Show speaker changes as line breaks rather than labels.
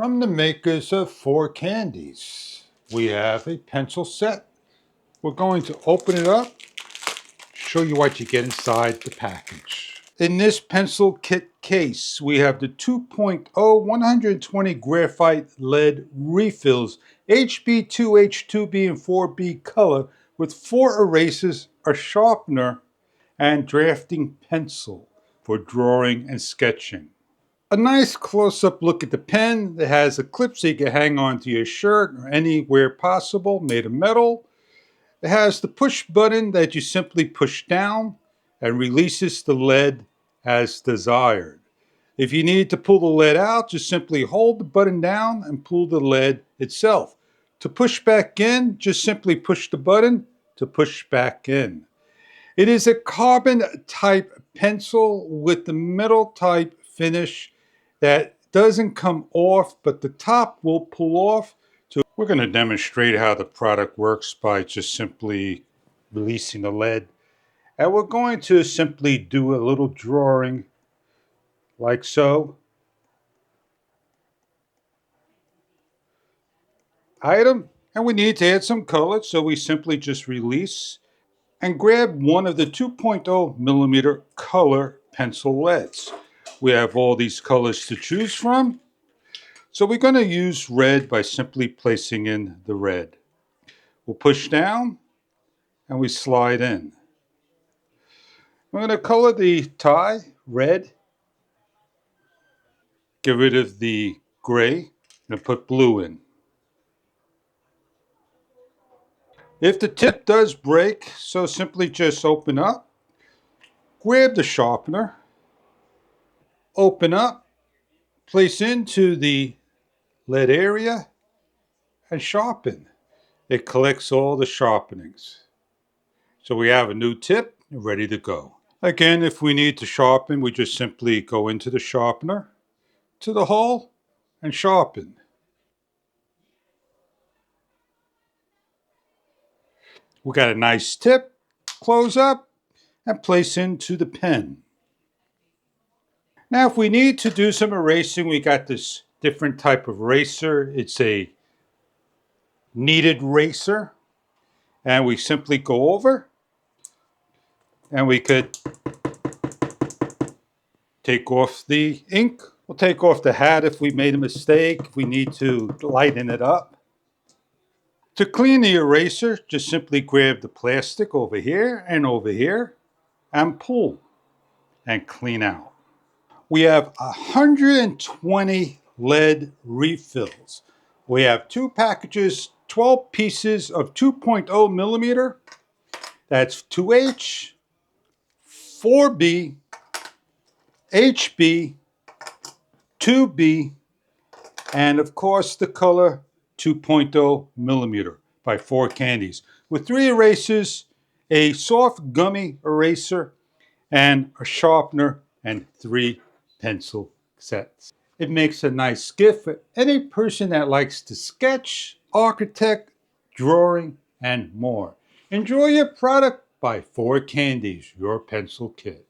From the makers of 4Candies, we have a pencil set. We're going to open it up, show you what you get inside the package. In this pencil kit case, we have the 2.0 120 graphite lead refills, HB2, H2B, and 4B color with 4 erasers, a sharpener, and drafting pencil for drawing and sketching. A nice close-up look at the pen that has a clip so you can hang on to your shirt or anywhere possible, made of metal. It has the push button that you simply push down and releases the lead as desired. If you need to pull the lead out, just simply hold the button down and pull the lead itself. To push back in, just simply push the button to push back in. It is a carbon type pencil with the metal type finish that doesn't come off, but the top will pull off. So we're going to demonstrate how the product works by just simply releasing the lead. And we're going to simply do a little drawing like so. Item, and we need to add some color, so we simply just release and grab one of the 2.0 millimeter color pencil leads. We have all these colors to choose from. So we're going to use red by simply placing in the red. We'll push down and we slide in. I'm going to color the tie red, get rid of the gray, and put blue in. If the tip does break, so simply just open up, grab the sharpener, open up, place into the lead area, and sharpen. It collects all the sharpenings. So we have a new tip ready to go. Again, if we need to sharpen, we just simply go into the sharpener, to the hole, and sharpen. We got a nice tip, close up, and place into the pen. Now if we need to do some erasing, we got this different type of eraser. It's a kneaded eraser. And we simply go over, and we could take off the ink. We'll take off the hat if we made a mistake, if we need to lighten it up. To clean the eraser, just simply grab the plastic over here and pull and clean out. We have 120 lead refills. We have 2 packages, 12 pieces of 2.0 millimeter. That's 2H, 4B, HB, 2B, and of course the color 2.0 millimeter by 4Candies with 3 erasers, a soft gummy eraser, and a sharpener, and 3 pencil sets. It makes a nice gift for any person that likes to sketch, architect, drawing, and more. Enjoy your product by 4Candies, your pencil kit.